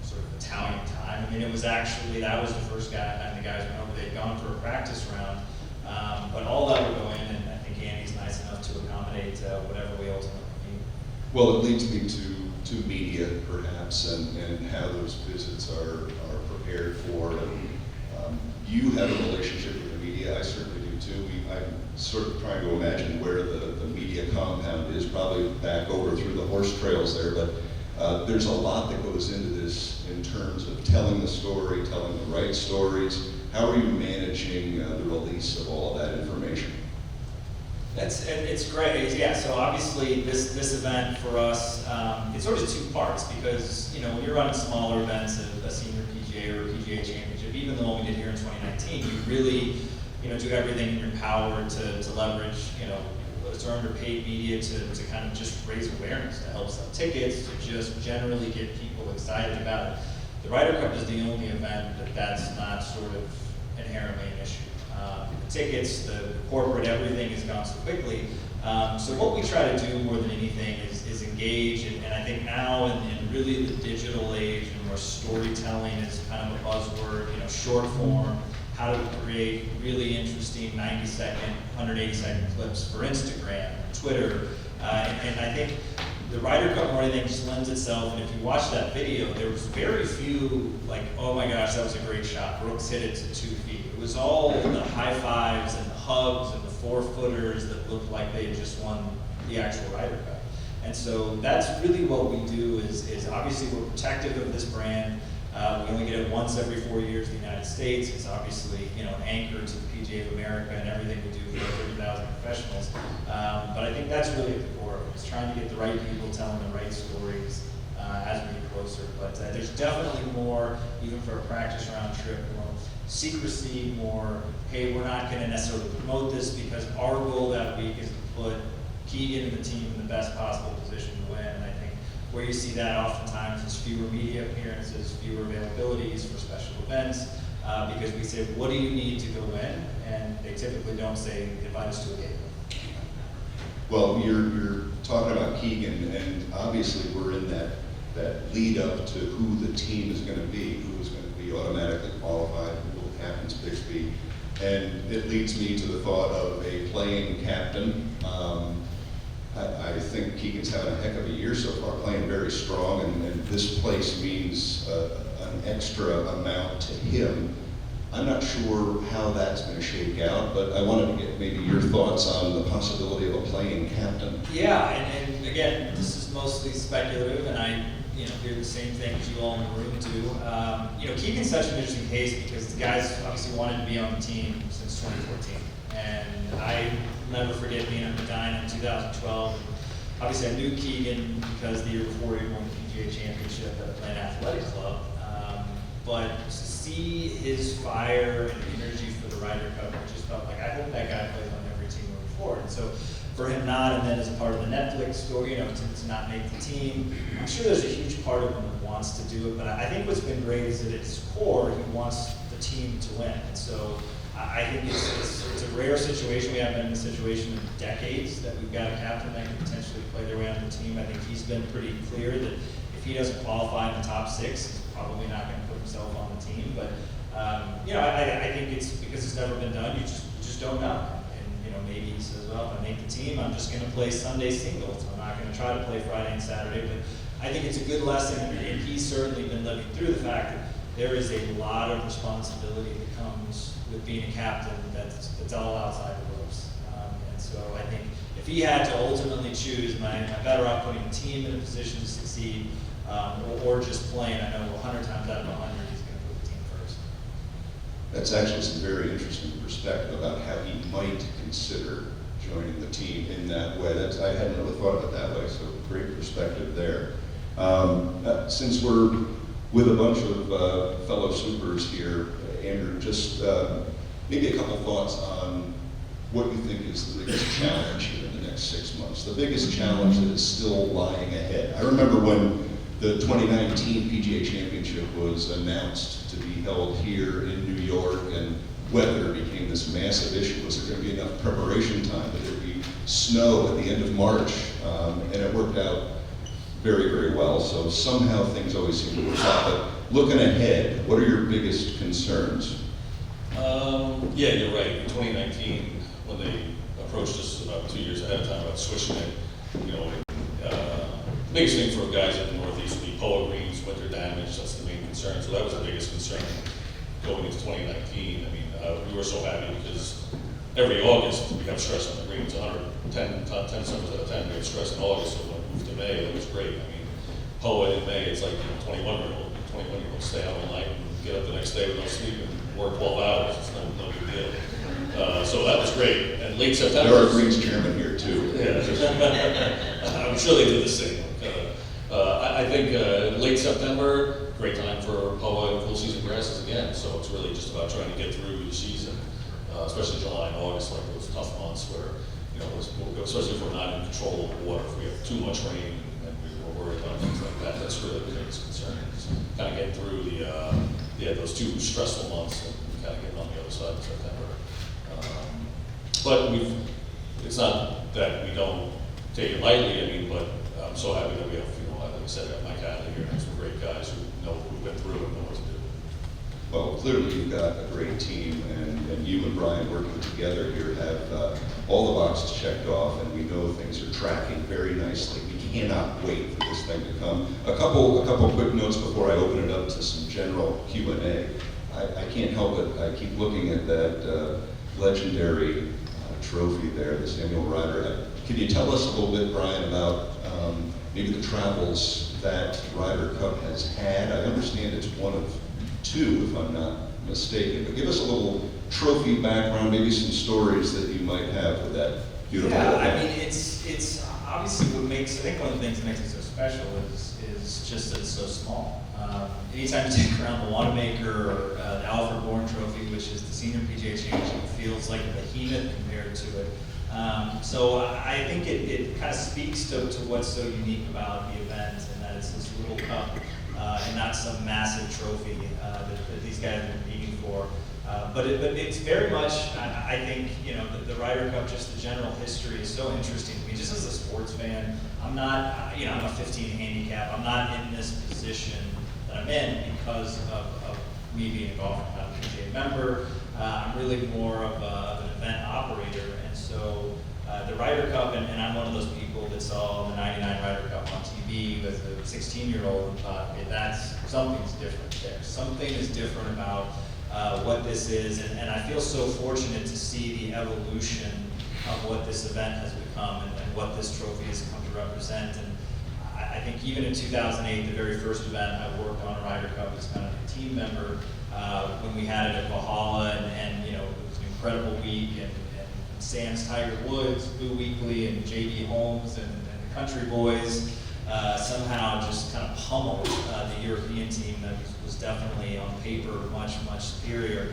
sort of Italian time. I mean, it was actually, that was the first guy, and the guys went over, they'd gone for a practice round, but all that would go in, and I think Andy's nice enough to accommodate whatever we ultimately need. Well, it leads me to media, perhaps, and how those visits are prepared for. And, you have a relationship with the media, I certainly do too. I'm sort of trying to imagine where the media compound is, probably back over through the horse trails there, but there's a lot that goes into this in terms of telling the story, telling the right stories. How are you managing the release of all of that information? It's great, yeah. So obviously this event for us, it's sort of two parts because when you're running smaller events, a senior PGA or a PGA championship, even the one we did here in 2019, you really do everything in your power to leverage what's earned or paid media to kind of just raise awareness, to help sell tickets, to just generally get people excited about it. The Ryder Cup is the only event that's not sort of inherently an issue. The tickets, the corporate, everything has gone so quickly. So what we try to do more than anything is engage, and I think now in really the digital age and where storytelling is kind of a buzzword, short form, how to create really interesting 90-second, 180-second clips for Instagram, Twitter, and I think the Ryder Cup more than anything just lends itself, and if you watch that video, there was very few, like, oh my gosh, that was a great shot, Brooks hit it to 2 feet. It was all the high fives and the hugs and the 4-footers that looked like they had just won the actual Ryder Cup. And so that's really what we do is obviously we're protective of this brand. We only get it once every 4 years in the United States. It's obviously an anchor to the PGA of America and everything we do for 30,000 professionals. But I think that's really at the core of it. It's trying to get the right people telling the right stories as we get closer. But there's definitely more, even for a practice round trip, more secrecy, more, hey, we're not going to necessarily promote this because our goal that week is to put Keegan and the team in the best possible position to win. And I think where you see that oftentimes is fewer media appearances, fewer availabilities for special events, because we say, what do you need to go win? And they typically don't say, invite us to a game. Well, you're talking about Keegan, and obviously we're in that lead up to who the team is going to be, who is going to be automatically qualified, who will captain Bixby. And it leads me to the thought of a playing captain. I think Keegan's having a heck of a year so far, playing very strong, and this place means an extra amount to him. I'm not sure how that's going to shake out, but I wanted to get maybe your thoughts on the possibility of a playing captain. Yeah, and again, this is mostly speculative, and I hear the same things you all in the room do. Keegan's such an interesting case because the guys obviously wanted to be on the team since 2014. And I never forget being at Medina in 2012. Obviously, I knew Keegan because the year before he won the PGA Championship at Atlanta Athletic Club. But to see his fire and energy for the Ryder Cup, I just felt like I hope that guy plays on every team moving forward. And so for him not, and then as a part of the Netflix story, to not make the team, I'm sure there's a huge part of him that wants to do it. But I think what's been great is that at its core, he wants the team to win. And so I think it's a rare situation. We haven't been in a situation in decades that we've got a captain that can potentially play their way onto the team. I think he's been pretty clear that if he doesn't qualify in the top 6, he's probably not going to put himself on the team. But I think it's because it's never been done. You just don't know. And maybe he says, well, if I make the team, I'm just going to play Sunday singles. I'm not going to try to play Friday and Saturday. But I think it's a good lesson, and he's certainly been living through the fact that there is a lot of responsibility that comes with being a captain that's all outside the ropes. And so I think if he had to ultimately choose, am I better off putting the team in a position to succeed or just playing? I know 100 times out of 100 he's going to put the team first. That's actually some very interesting perspective about how he might consider joining the team in that way. I hadn't really thought of it that way, so great perspective there. Since we're with a bunch of fellow supers here, Andrew, just maybe a couple thoughts on what you think is the biggest challenge here in the next 6 months, the biggest challenge that is still lying ahead. I remember when the 2019 PGA Championship was announced to be held here in New York, and weather became this massive issue. Was there going to be enough preparation time? Would there be snow at the end of March? And it worked out very, very well. So somehow things always seem to work out. But looking ahead, what are your biggest concerns? Yeah, you're right. In 2019, when they approached us about 2 years ahead of time about switching it, biggest thing for guys in the Northeast would be polo greens, winter damage. That's the main concern. So that was the biggest concern going into 2019. I mean, we were so happy because every August we have stress on the greens. 10 summers out of 10 we have stress in August. So when we moved to May, that was great. I mean, polo in May, it's like 21-year-olds stay out all night and get up the next day with no sleep and work 12 hours. It's no big deal. So that was great. And late September. There are greens chairman here too. Yeah. I'm sure they did the same. I think late September, great time for polo and full season grasses again. So it's really just about trying to get through the season, especially July and August, like those tough months where, especially if we're not in control of the water, if we have too much rain and we're worried about things like that, that's really the biggest concern. Is kind of getting through those 2 stressful months and kind of getting on the other side of September. But it's not that we don't take it lightly. I mean, but I'm so happy that we have, like I said, I got Mike Hadley here and some great guys who know who've been through and know what to do. Well, clearly you've got a great team, and you and Bryan working together here have all the boxes checked off, and we know things are tracking very nicely. We cannot wait for this thing to come. A couple quick notes before I open it up to some general Q&A. I can't help it. I keep looking at that legendary trophy there, the Samuel Ryder. Can you tell us a little bit, Bryan, about maybe the travels that Ryder Cup has had? I understand it's one of 2, if I'm not mistaken, but give us a little trophy background, maybe some stories that you might have with that beautiful event. I mean, it's obviously I think one of the things that makes it so special is just that it's so small. Anytime you take around the Wanamaker or the Alfred Bourne Trophy, which is the senior PGA Championship, it feels like a behemoth compared to it. So I think it kind of speaks to what's so unique about the event, and that it's this little cup and not some massive trophy that these guys have been competing for. But it's very much, I think, the Ryder Cup, just the general history is so interesting to me. Just as a sports fan, I'm not, I'm a 15 handicap. I'm not in this position that I'm in because of me being a golfer, not a PGA member. I'm really more of an event operator. And so the Ryder Cup, and I'm one of those people that saw the 99 Ryder Cup on TV with a 16-year-old and thought, okay, something's different there. Something is different about what this is, and I feel so fortunate to see the evolution of what this event has become and what this trophy has come to represent. And I think even in 2008, the very first event I worked on a Ryder Cup as kind of a team member, when we had it at Valhalla, and it was an incredible week, and Sam's Tiger Woods, Boo Weekley, and J.D. Holmes, and the Country Boys somehow just kind of pummeled the European team that was definitely on paper much, much superior.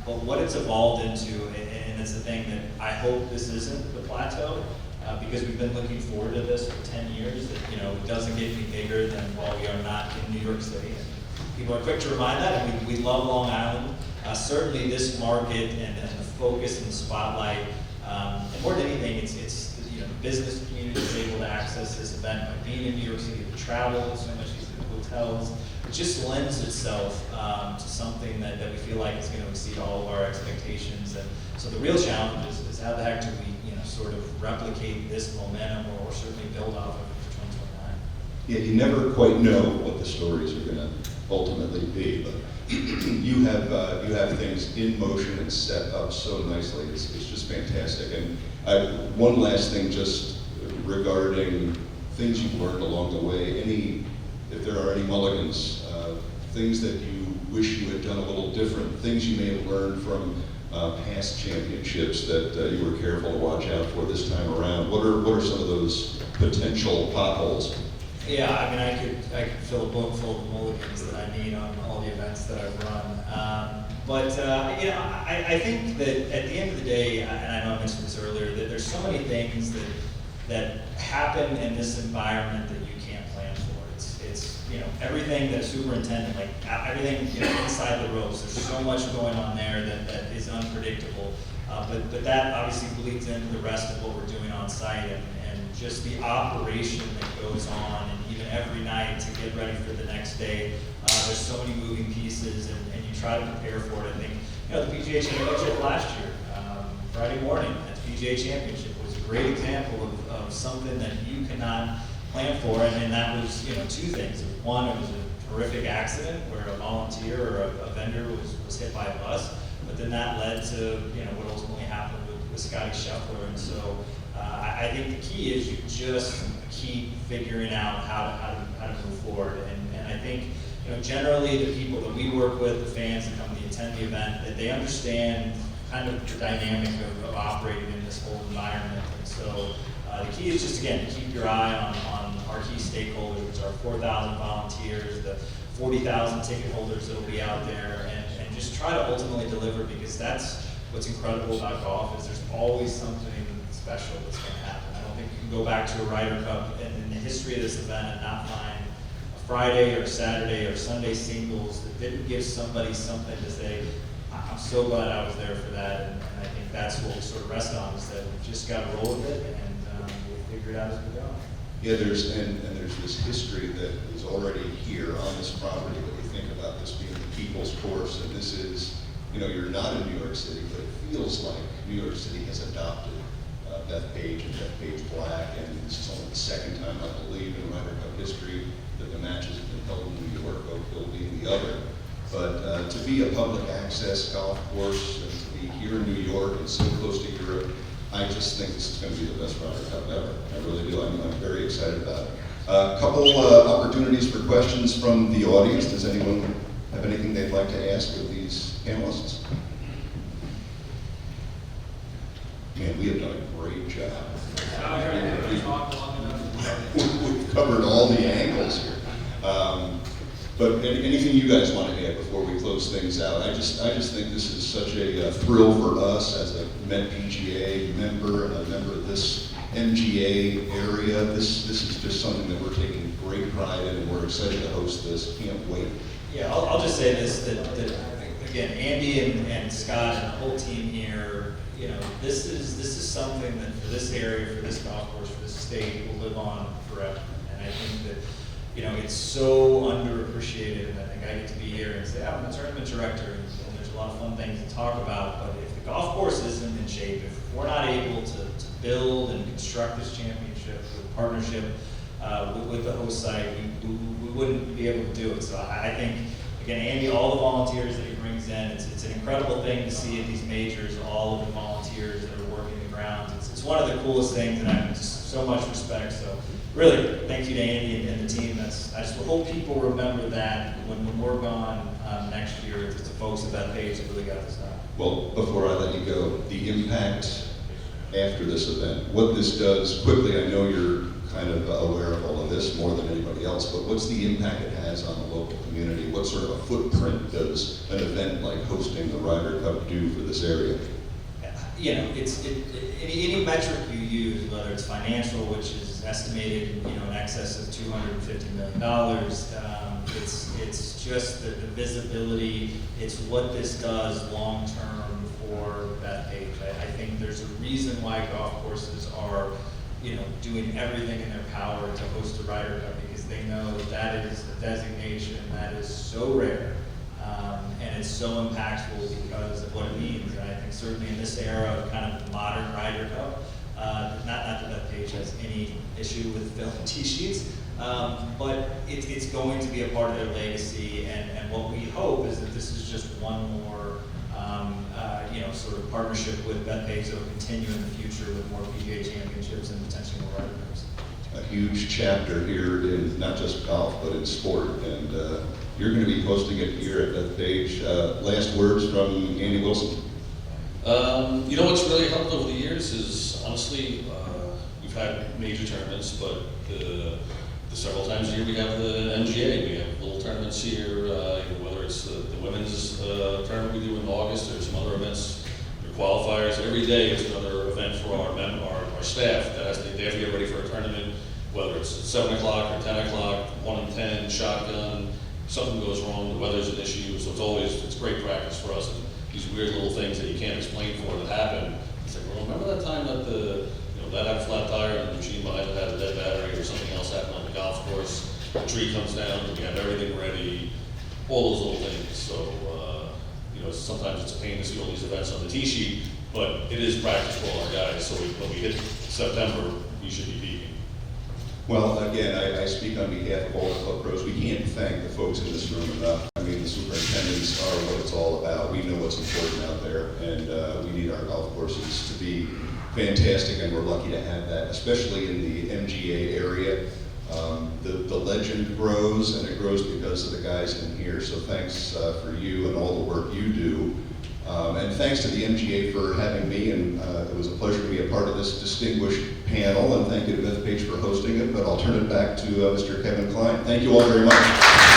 But what it's evolved into, and it's the thing that I hope this isn't the plateau, because we've been looking forward to this for 10 years, that it doesn't get any bigger than while we are not in New York City. And people are quick to remind that, and we love Long Island. certainly this market and the focus and the spotlight, and more than anything, it's you know, the business community is able to access this event by being in New York City, the travel, so much easier, the hotels. It just lends itself to something that we feel like is going to exceed all of our expectations. And so the real challenge is how the heck do we, you know, sort of replicate this momentum or certainly build off of it for 2029. Yeah, you never quite know what the stories are going to ultimately be, but you have things in motion and set up so nicely. It's just fantastic. And one last thing, just regarding things you've learned along the way. If there are any mulligans, things that you wish you had done a little different, things you may have learned from past championships that you were careful to watch out for this time around. What are some of those potential potholes? Yeah, I mean, I could fill a book full of mulligans that I need on all the events that I've run. But you know, I think that at the end of the day, and I know I mentioned this earlier, that there's so many things that happen in this environment that you can't plan for. It's you know, everything that a superintendent, like everything, you know, inside the ropes. There's so much going on there that is unpredictable. But that obviously bleeds into the rest of what we're doing on site and just the operation that goes on, and even every night to get ready for the next day. There's so many moving pieces, and you try to prepare for it. I think, you know, the PGA Championship last year, Friday morning at the PGA Championship was a great example of something that you cannot plan for, and that was, you know, two things. One, it was a horrific accident where a volunteer or a vendor was hit by a bus, but then that led to, you know, what ultimately happened with Scotty Scheffler. And so I think the key is you just keep figuring out how to move forward. And I think, you know, generally the people that we work with, the fans that come to attend the event, that they understand kind of the dynamic of operating in this whole environment. And so the key is just, again, to keep your eye on our key stakeholders, which are 4,000 volunteers, the 40,000 ticket holders that will be out there, and just try to ultimately deliver, because that's what's incredible about golf, is there's always something special that's going to happen. I don't think you can go back to a Ryder Cup in the history of this event and not find a Friday or Saturday or Sunday singles that didn't give somebody something to say, I'm so glad I was there for that. And I think that's what we sort of rest on, is that we've just got to roll with it, and we'll figure it out as we go. Yeah, there's this history that is already here on this property. When you think about this being the people's course, and this is, you know, you're not in New York City, but it feels like New York City has adopted Bethpage and Bethpage Black, and this is only the second time, I believe, in Ryder Cup history that the matches have been held in New York, Oakville being the other. But to be a public access golf course and to be here in New York and so close to Europe, I just think this is going to be the best Ryder Cup ever. I really do. I'm very excited about it. A couple opportunities for questions from the audience. Does anyone have anything they'd like to ask of these panelists? Man, we have done a great job. We've covered all the angles here. But anything you guys want to add before we close things out? I just think this is such a thrill for us as a Met PGA member and a member of this MGA area. This is just something that we're taking great pride in, and we're excited to host this. Can't wait. Yeah, I'll just say this, that again, Andy and Scott and the whole team here, you know, this is something that for this area, for this golf course, for this state, will live on forever. And I think that, you know, it's so underappreciated, and I think I get to be here and say, I'm the tournament director, and there's a lot of fun things to talk about, but if the golf course isn't in shape, if we're not able to build and construct this championship with partnership with the host site, we wouldn't be able to do it. So I think, again, Andy, all the volunteers that he brings in, it's an incredible thing to see at these majors, all of the volunteers that are working the grounds. It's one of the coolest things, and I have just so much respect. So really, thank you to Andy and the team. I just hope people remember that when we're gone next year, it's the folks at Bethpage that really got this done. Well, before I let you go, the impact after this event, what this does, quickly, I know you're kind of aware of all of this more than anybody else, but what's the impact it has on the local community? What sort of a footprint does an event like hosting the Ryder Cup do for this area? you know, any metric you use, whether it's financial, which is estimated, you know, in excess of $250 million, it's just the visibility, it's what this does long-term for Bethpage. I think there's a reason why golf courses are, you know, doing everything in their power to host the Ryder Cup, because they know that is a designation that is so rare. And it's so impactful because of what it means. And I think certainly in this era of kind of the modern Ryder Cup, not that Bethpage has any issue with filling T-sheets, but it's going to be a part of their legacy. And what we hope is that this is just one more, you know, sort of partnership with Bethpage that will continue in the future with more PGA championships and potentially more Ryder Cups. A huge chapter here in not just golf, but in sport. And you're going to be hosting it here at Bethpage. Last words from Andy Wilson. You know what's really helped over the years is, honestly, we've had major tournaments, but the several times a year we have the MGA. We have little tournaments here, you know, whether it's the women's tournament we do in August or some other events, or qualifiers. Every day is another event for our staff that they have to get ready for a tournament, whether it's at 7 o'clock or 10 o'clock, 1 and 10, shotgun. Something goes wrong, the weather's an issue, so it's great practice for us. And these weird little things that you can't explain for that happen. It's like, well, remember that time that that had a flat tire and the machine behind it had a dead battery, or something else happened on the golf course, the tree comes down, and we have everything ready, all those little things. So, you know, sometimes it's a pain to see all these events on the tee sheet, but it is practice for all our guys, so when we hit September, we should be peaking. Well, again, I speak on behalf of all the club pros. We can't thank the folks in this room enough. I mean, the superintendents are what it's all about. We know what's important out there, and we need our golf courses to be fantastic, and we're lucky to have that, especially in the MGA area. The legend grows, and it grows because of the guys in here. So thanks for you and all the work you do. And thanks to the MGA for having me, and it was a pleasure to be a part of this distinguished panel, and thank you to Bethpage for hosting it, but I'll turn it back to Mr. Kevin Klein. Thank you all very much.